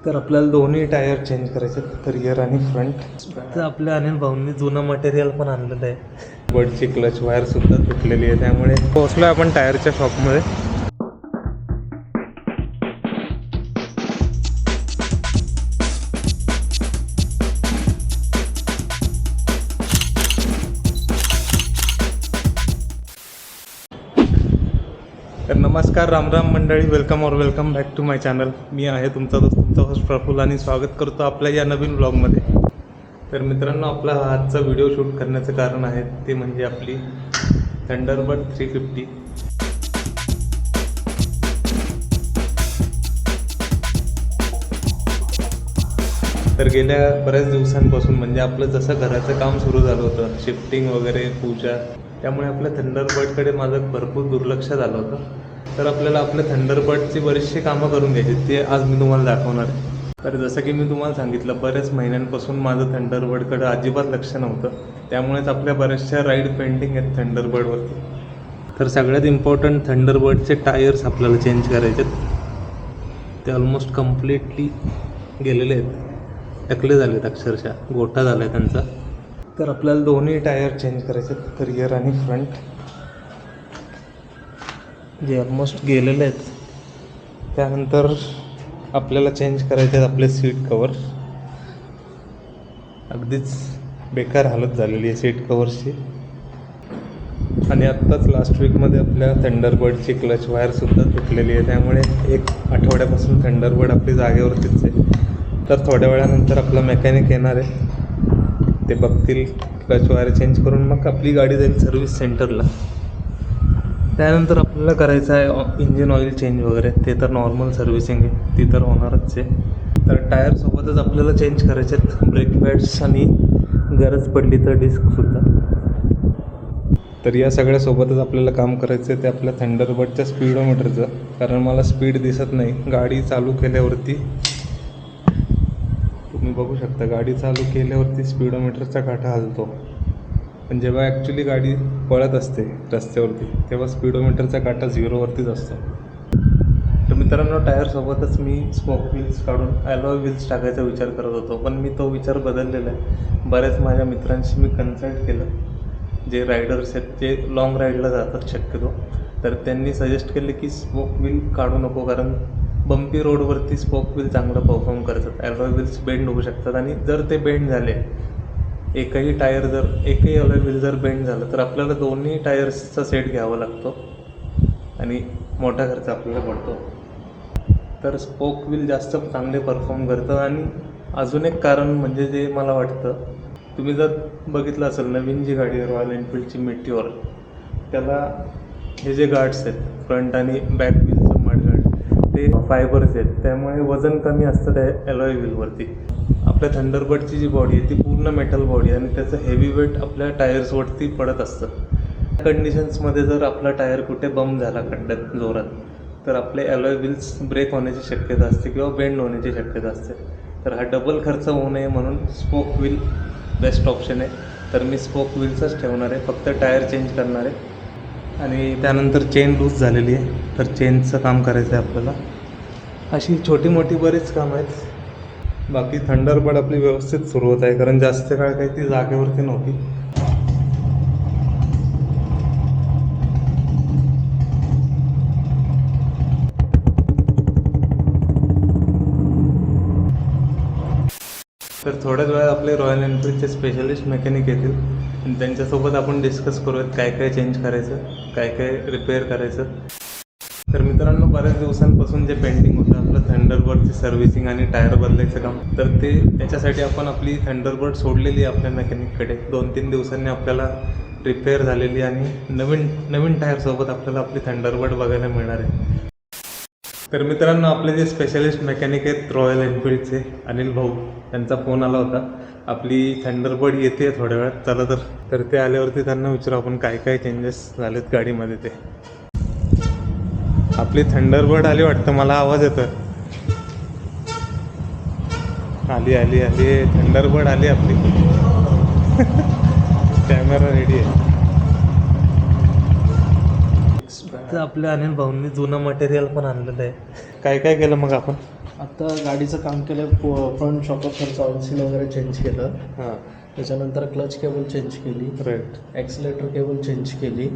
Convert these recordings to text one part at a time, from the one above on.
तर आपल्याला दोन्ही टायर चेंज करायचे आहेत, रिअर आणि फ्रंट. तर आपल्या अनिल भाऊंनी जुनं मटेरियल पण आणलेलं आहे. बर्डची क्लच वायर सुद्धा तुटलेली आहे, त्यामुळे पोहोचलो आपण टायरच्या शॉपमध्ये. तर नमस्कार, राम राम मंडळी, welcome back to my channel. मी आहे तुमचा दोस्त, तुमचा होस्ट प्रफुल्ल, आणि स्वागत करतो आपल्या या नवीन ब्लॉगमध्ये. तर मित्रांनो, आपला आजचा व्हिडिओ शूट करण्याचं कारण आहे ते म्हणजे आपली थंडरबर्ड 350. तर गेल्या बऱ्याच दिवसांपासून म्हणजे आपलं जसं घराचं काम सुरू झालं होतं, शिफ्टिंग वगैरे, पूजा, त्यामुळे आपल्या थंडरबर्डकडे माझं भरपूर दुर्लक्ष झालं होतं. तर आपल्याला आपल्या थंडरबर्डची बरीचशी कामं करून घ्यायची, ते आज मी तुम्हाला दाखवणार आहे. तर जसं की मी तुम्हाला सांगितलं, बऱ्याच महिन्यांपासून माझं थंडरबर्डकडे अजिबात लक्ष नव्हतं, त्यामुळेच आपल्या बऱ्याचशा राईड पेंडिंग आहेत थंडरबर्डवरती. तर सगळ्यात इम्पॉर्टंट, थंडरबर्डचे टायर्स आपल्याला चेंज करायचे आहेत. ते ऑलमोस्ट कम्प्लिटली गेलेले आहेत, टकले झाले आहेत, अक्षरशः गोठा झाला आहे त्यांचा. तर आपल्याला दोन्ही टायर चेंज करायचे आहेत, रिअर आणि फ्रंट, जे ऑलमोस्ट गेलेले आहेत. त्यानंतर आपल्याला चेंज करायचे आहेत आपले सीट कवर. अगदीच बेकार हालत झालेली आहे सीट कवरची. आणि आत्ताच लास्ट वीकमध्ये आपल्या थंडरबर्डची क्लच वायरसुद्धा तुटलेली आहे, त्यामुळे एक आठवड्यापासून थंडरबर्ड आपली जागेवरतीच आहे. तर थोड्या वेळानंतर आपला मेकॅनिक येणार आहे, ते बघतील, क्लच वायर चेंज करून मग आपली गाडी जाईल सर्व्हिस सेंटरला. त्यानंतर आपल्याला करायचं आहे इंजिन ऑइल चेंज वगैरे, ते तर नॉर्मल सर्व्हिसिंग आहे, ती तर होणारच आहे. तर टायरसोबतच आपल्याला चेंज करायचे आहेत ब्रेक पॅड्स आणि गरज पडली तर डिस्कसुद्धा. तर या सगळ्यासोबतच आपल्याला काम करायचं आहे ते आपल्या थंडरबर्डच्या स्पीडोमीटरचं, कारण मला स्पीड दिसत नाही. गाडी चालू केल्यावरती तुम्ही बघू शकता, गाडी चालू केल्यावरती स्पीडोमीटरचा काटा हलतो, पण जेव्हा ॲक्च्युली गाडी पळत असते रस्त्यावरती तेव्हा स्पीडोमीटरचा काटा 0वरतीच असतो. तर मित्रांनो, टायरसोबतच मी स्मोक व्हील्स काढून ॲलॉय व्हील्स टाकायचा विचार करत होतो, पण मी तो विचार बदललेला आहे. बऱ्याच माझ्या मित्रांशी मी कन्सल्ट केलं, जे रायडर्स आहेत, जे लाँग राईडला जातात शक्यतो. तर त्यांनी सजेस्ट केले की स्मोक व्हील काढू नको, कारण बम्पी रोडवरती स्पोक व्हील चांगलं परफॉर्म करतात. ॲलॉय व्हील्स बेंड होऊ शकतात, आणि जर ते बेंड झाले, एकही ॲलॉय व्हील जर बेंड झालं, तर आपल्याला दोन्ही टायर्सचा सेट घ्यावा लागतो आणि मोठा खर्च आपल्याला पडतो. तर स्पोक व्हील जास्त चांगले परफॉर्म करतं. आणि अजून एक कारण म्हणजे जे मला वाटतं, तुम्ही जर बघितलं असेल, नवीन जी गाडी आहे रॉयल एनफिल्डची मेटिओर, त्याला हे जे गार्ड्स आहेत फ्रंट आणि बॅक व्हीलचं मडगार्ड, ते फायबर्स आहेत, त्यामुळे वजन कमी असतं त्या ॲलॉय व्हीलवरती. आपल्या थंडरबर्डची जी बॉडी आहे ती पूर्ण मेटल बॉडी, आणि त्याचं हेवी वेट आपल्या टायर्सवरती पडत असतं. कंडिशन्समध्ये जर आपला टायर कुठे बंप झाला खड्ड्यात जोरात, तर आपले ॲलॉय व्हील्स ब्रेक होण्याची शक्यता असते किंवा बेंड होण्याची शक्यता असते. तर हा डबल खर्च होऊ नये म्हणून स्पोक व्हील बेस्ट ऑप्शन आहे. तर मी स्पोक व्हील्सच ठेवणार आहे, फक्त टायर चेंज करणार आहे. आणि त्यानंतर चेन लूज झालेली आहे, तर चेनचं काम करायचं आहे आपल्याला. अशी छोटी मोठी बरीच कामं आहेत. बाकी थंडरबर्ड आपली व्यवस्थित सुरू होत आहे, कारण जास्त काळ काही ती जागेवरती नव्हती. तर थोड्याच वेळात आपले रॉयल एनफिल्डचे स्पेशलिस्ट मेकॅनिक येतील, आणि त्यांच्यासोबत आपण डिस्कस करूयात काय काय चेंज करायचं, काय काय रिपेअर करायचं. तर मित्रांनो, बऱ्याच दिवसांपासून जे पेंडिंग होतं आपलं थंडरबर्डची सर्व्हिसिंग आणि टायर बदलायचं काम, तर त्याच्यासाठी आपण आपली थंडरबर्ड सोडलेली आहे आपल्या मेकॅनिककडे. 2-3 दिवसांनी आपल्याला रिपेअर झालेली आणि नवीन टायरसोबत आपल्याला आपली थंडरबर्ड बघायला मिळणार आहे. तर मित्रांनो, आपले जे स्पेशलिस्ट मेकॅनिक आहेत रॉयल एनफिल्डचे अनिल भाऊ, त्यांचा फोन आला होता, आपली थंडरबर्ड येते थोड्या वेळात, चला तर ते आल्यावरती त्यांना विचारू आपण काय काय चेंजेस झालेत गाडीमध्ये ते. आपली थंडरबर्ड आली वाटतं, मला आवाज येतो. आली थंडरबर्ड आली आपली. कॅमेरा रेडी आहे. तर आपल्या अनिल भाऊंनी जुनं मटेरियल पण आणलेलं आहे. काय काय केलं मग आपण? आता गाडीचं काम केलं, फ्रंट शॉकअपचं ऑइल सील वगैरे चेंज केलं. हां. त्याच्यानंतर क्लच केबल चेंज केली. राईट. ॲक्सिलेटर केबल चेंज केली.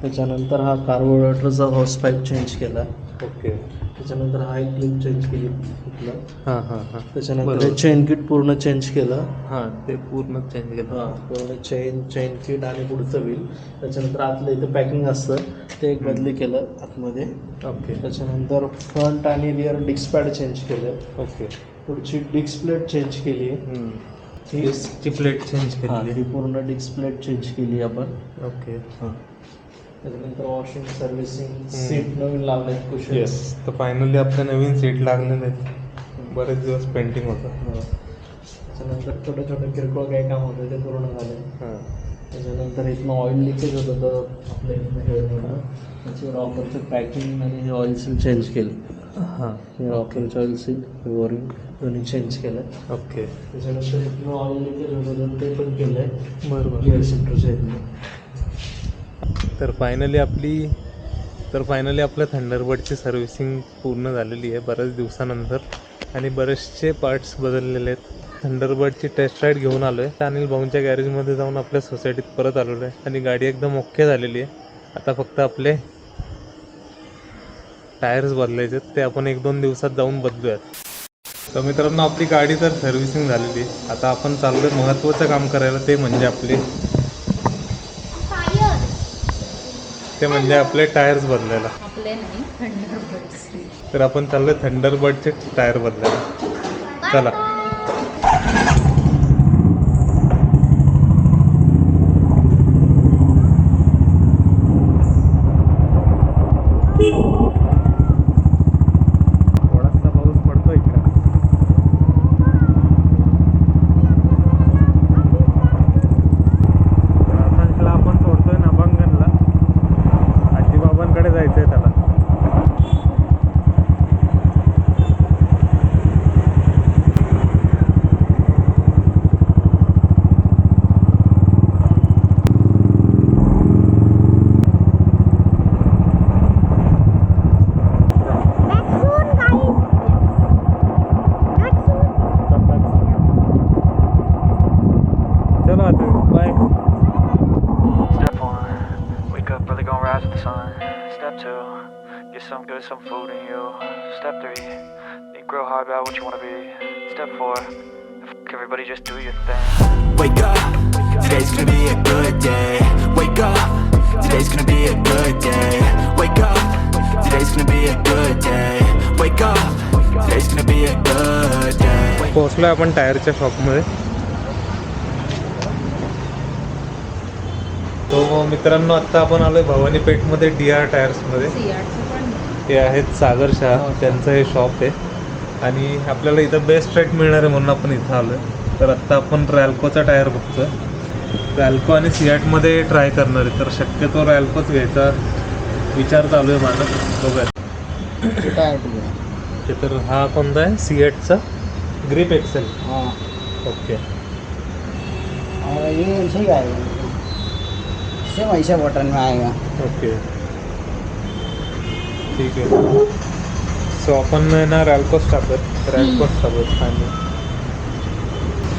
त्याच्यानंतर हा कार्बोरेटरचा हॉस पाईप चेंज केला. ओके. त्याच्यानंतर हा एक क्लिप चेंज केली कुठलं. हां हां हां. त्याच्यानंतर हे चेन किट पूर्ण चेंज केलं. हां, ते पूर्ण चेंज केलं. हां, पूर्ण चेन किट आणि पुढचं व्हील. त्याच्यानंतर आतलं इथं पॅकिंग असतं ते एक बदली केलं आतमध्ये. ओके. त्याच्यानंतर फ्रंट आणि रिअर डिस्क पॅड चेंज केलं. ओके. पुढची डिस्क प्लेट चेंज केली. डिस्कची प्लेट चेंज केली. ही पूर्ण डिस्क प्लेट चेंज केली आपण. ओके. हां. त्याच्यानंतर वॉशिंग, सर्व्हिसिंग, सीट नवीन लावले कुशन. येस. तर फायनली आपल्या नवीन सीट लागलेले आहेत. बरेच दिवस पेंटिंग होतं. त्याच्यानंतर छोटं छोटं किरकोळ काही काम होतं ते पूर्ण झाले. हां. त्याच्यानंतर इथनं ऑइल लिकेज होतं तर आपल्या इथनं हे होतं. त्याची रॉकरचं पॅकिंग आणि हे ऑइल सील चेंज केलं. हां. हे रॉकरचं ऑइल सील, वॉरिंग दोन्ही चेंज केलं. ओके. त्याच्यानंतर इथनं ऑइल लिकेज होतं तर ते पण केलं आहे. बरोबर. गिअर शिफ्टरच्या इथनं. तर फायनली आपल्या थंडरबर्डची सर्व्हिसिंग पूर्ण झालेली आहे बऱ्याच दिवसानंतर आणि बरेचसे पार्ट्स बदललेले आहेत. थंडरबर्डची टेस्ट राईड घेऊन आलो आहे. अनिल भाऊंच्या गॅरेजमध्ये जाऊन आपल्या सोसायटीत परत आलेलो आहे आणि गाडी एकदम ओके झालेली आहे. आता फक्त आपले टायर्स बदलायचे आहेत, ते आपण 1-2 दिवसात जाऊन बदलूयात. तर मित्रांनो, आपली गाडी तर सर्व्हिसिंग झालेली आहे. आता आपण चाललो आहे महत्त्वाचं काम करायला, ते म्हणजे आपले टायर्स बदलायला. तर आपण चाललोय थंडरबर्डचे टायर बदलायला. चला. थोडासा पाऊस पडतो इकडे. आपण सोडतोय नभंगनला. आजीबाबांकडे जायचंय त्याला. चलो आता bye. Step 1, wake up early, gonna rise with the sun. Step 2, get some good, some food in you. Step 3, think real hard about what you wanna be. Step 4, fuck everybody, just do your thing. Wake up, today's gonna be a good day. Wake up, today's gonna be a good day. Wake up, today's gonna be a good day. Wake up, today's gonna be a good day. पोहोचलोय आपण टायरच्या शॉपमध्ये. तो मित्रांनो, आत्ता आपण आलोय Bhavani पेठमध्ये DR टायर्समध्ये. हे आहेत सागर शाह, त्यांचं हे शॉप आहे आणि आपल्याला इथं बेस्ट रेट मिळणार आहे म्हणून आपण इथं आलो आहे. तर आत्ता आपण रॅल्कोचा टायर बघतोय. रॅल्को आणि सियाटमध्ये ट्राय करणार आहे, तर शक्यतो रॅल्कोच घ्यायचा विचार चालू आहे माझा. बघा. तर हा कोणता आहे? सियाटचा ग्रिप एक्सेल. ओके. ये सही आएगा, सेम ऐसा बटन में आएगा. ओके, ठीक आहे. सो आपण ना रॅल्कोच टाकत आणि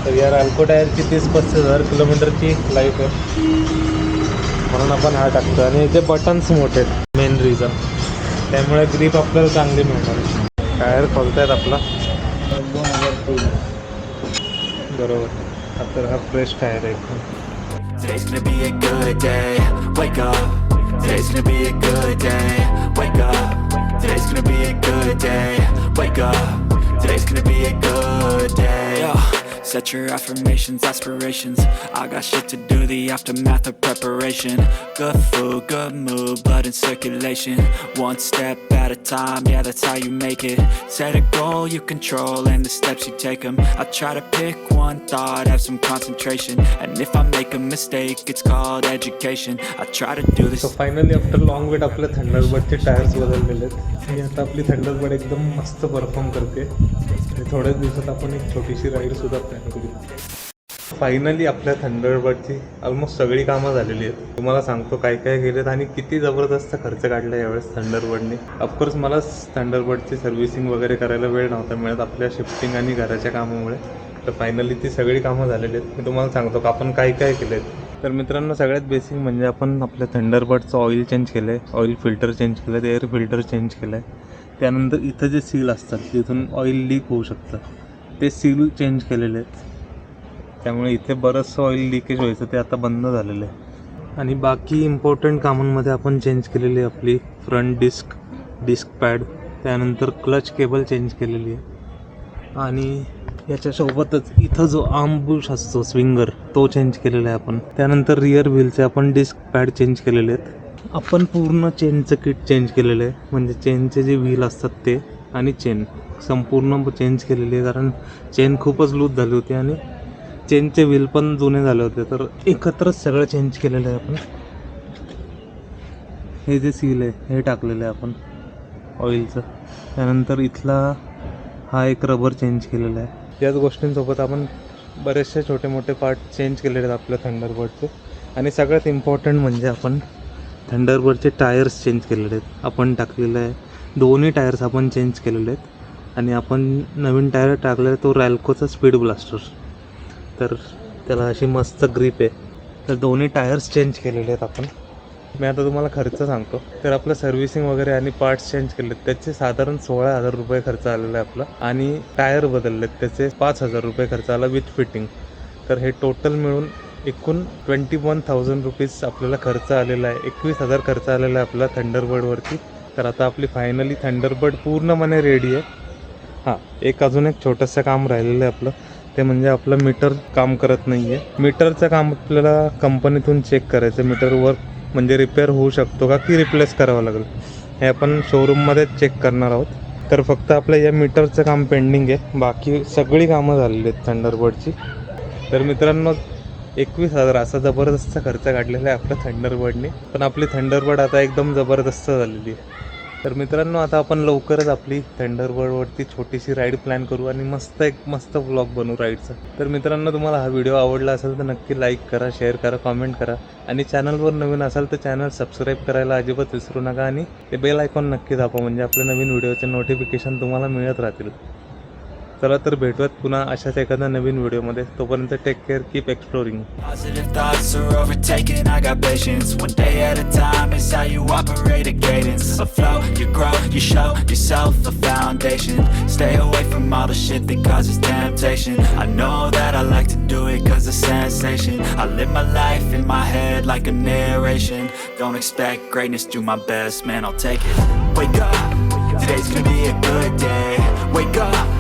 तर या रॅल्को टायरची 30-35 किलोमीटरची लाईफ आहे म्हणून आपण हा टाकतो. आणि याचे बटन्स मोठे आहेत मेन रिझन, त्यामुळे ग्रीप आपल्याला चांगली मिळणार. टायर खोलतायत आपला. 2003. बरोबर. तर हा फ्रेश टायर आहे. Today's gonna be a good day. Wake up, today's gonna be a good day. Wake up, today's gonna be a good day. Wake up, today's gonna be a good day. Yeah. Set your affirmations, aspirations. I got shit to do, the aftermath of preparation. Good food, good mood, blood in circulation. One step at a time, yeah, that's how you make it. Set a goal you control and the steps you take them. I try to pick one thought, have some concentration. And if I make a mistake, it's called education. I try to do this. So finally after long wait आपल्या थंडरबर्डचे tyres बदललेले आहेत आणि आता आपली Thunderbird एकदम मस्त perform करते. आणि थोड्याच दिवसात आपण एक छोटीशी राईडसुद्धा प्लॅन करू. फायनली आपल्या थंडरबर्डची ऑलमोस्ट सगळी कामं झालेली आहेत. तुम्हाला सांगतो काय काय केलेत आणि किती जबरदस्त खर्च काढला यावेळेस थंडरबर्डने. ऑफकोर्स मलाच थंडरबर्डची सर्व्हिसिंग वगैरे करायला वेळ नव्हता मिळत आपल्या शिफ्टिंग आणि घराच्या कामामुळे. तर फायनली ती सगळी कामं झालेली आहेत. मी तुम्हाला सांगतो का आपण काय काय केलं आहे. तर मित्रांनो, सगळ्यात बेसिक म्हणजे आपण आपल्या थंडरबर्डचं ऑइल चेंज केलं आहे, ऑइल फिल्टर चेंज केलं आहे, एअर फिल्टर चेंज केलं आहे. त्यानंतर इथं जे सील असतात तिथून ऑइल लीक होऊ शकतं ते सील चेंज केलेले आहेत. त्यामुळे इथे बरंचसं ऑइल लिकेज व्हायचं ते आता बंद झालेलं आहे. आणि बाकी इम्पॉर्टंट कामांमध्ये आपण चेंज केलेली आपली फ्रंट डिस्क पॅड, त्यानंतर क्लच केबल चेंज केलेली आहे. आणि याच्यासोबतच इथं जो आर्म बुश असतो स्विंगर तो चेंज केलेला आहे आपण. त्यानंतर रिअर व्हीलचे आपण डिस्क पॅड चेंज केलेले आहेत. आपण पूर्ण चेनचं किट चेंज केलेलं आहे, म्हणजे चेनचे जे व्हील असतात ते आणि चेन संपूर्ण चेंज केलेली आहे, कारण चेन खूपच लूज झाली होती आणि चेनचे व्हील पण जुने झाले होते. तर एकत्रच सगळं चेंज केलेलं आहे आपण. हे जे सील आहे हे टाकलेलं आहे आपण ऑइलचं. त्यानंतर इथला हा एक रबर चेंज केलेला आहे. याच गोष्टींसोबत आपण बरेचसे छोटे मोठे पार्ट चेंज केलेले आहेत आपल्या थंडरबर्डचे. आणि सगळ्यात इम्पॉर्टंट म्हणजे आपण थंडरबर्डचे टायर्स चेंज केलेले आहेत. आपण टाकलेलं आहे दोन्ही टायर्स आपण चेंज केलेले आहेत. आणि आपण नवीन टायर टाकलेला आहे तो रॅल्कोचा स्पीड ब्लास्टर. तर त्याला अशी मस्त ग्रिप आहे. तर दोन्ही टायर्स चेंज केलेले आहेत आपण. मी आता तुम्हाला खर्च सांगतो. तर आपलं सर्व्हिसिंग वगैरे आणि पार्ट्स चेंज केलेत त्याचे साधारण 16,000 रुपये खर्च आलेला आहे आपला. आणि टायर बदललेत त्याचे 5,000 रुपये खर्च आला विथ फिटिंग. तर हे टोटल मिळून एकूण 21,000 रुपीज आपल्याला खर्च आलेला आहे. 21,000 खर्च आलेला आहे आपला थंडरबर्डवरती. तर आता आपली फायनली थंडरबर्ड पूर्णपणे रेडी आहे. हां, अजून एक छोटंसं काम राहिलेलं आहे आपलं, ते म्हणजे आपलं मीटर काम करत नाही आहे. मीटरचं काम आपल्याला कंपनीतून चेक करायचं, मीटर वर्क म्हणजे रिपेअर होऊ शकतो का की रिप्लेस करावं लागेल हे आपण शोरूममध्ये चेक करणार आहोत. तर फक्त आपलं या मीटरचं काम पेंडिंग आहे, बाकी सगळी कामं झालेली आहेत थंडरबर्डची. तर मित्रांनो, 21,000 असा जबरदस्त खर्च काढलेला आहे आपल्या थंडरबर्डने. पण आपली थंडरबर्ड आता एकदम जबरदस्त झालेली आहे. तर मित्रांनो, आता आपण लवकरच आपली थंडरबर्डवरती छोटीशी राईड प्लॅन करू आणि मस्त व्लॉग बनवू राईडचा. तर मित्रांनो, तुम्हाला हा व्हिडिओ आवडला असेल तर नक्की लाईक करा, शेअर करा, कॉमेंट करा. आणि चॅनलवर नवीन असाल तर चॅनल सबस्क्राईब करायला अजिबात विसरू नका. आणि ते बेल आयकॉन नक्की दाबा, म्हणजे आपल्या नवीन व्हिडिओचे नोटिफिकेशन तुम्हाला मिळत राहतील. चला तर भेटूयात पुन्हा अशाच एखाद्या नवीन व्हिडिओमध्ये. तोपर्यंत take care, keep exploring. Positive thoughts are overtaken, I got patience. One day at a time is how you operate a cadence. Aflow, you grow, you show yourself a foundation. Stay away from all the shit that causes temptation. I know that I like to do it cause it's sensation. I live my life in my head like a narration. Don't expect greatness, do my best, man, I'll take it. Wake up, today's gonna be a good day. Wake up,